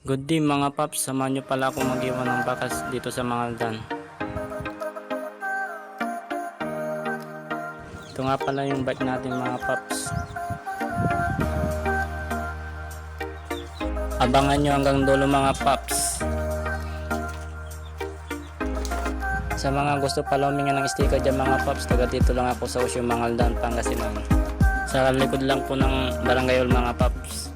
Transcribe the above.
Good day mga paps, samahan nyo pala ako mag-iwan ng bakas dito sa Mangaldan. Ito nga pala yung bike natin mga paps. Abangan nyo hanggang dulo mga paps. Sa mga gusto pala huminga ng sticker dyan mga paps, taga dito lang ako sa Usyo Mangaldan, Pangasinan. Sa likod lang po ng Barangay Hall mga paps.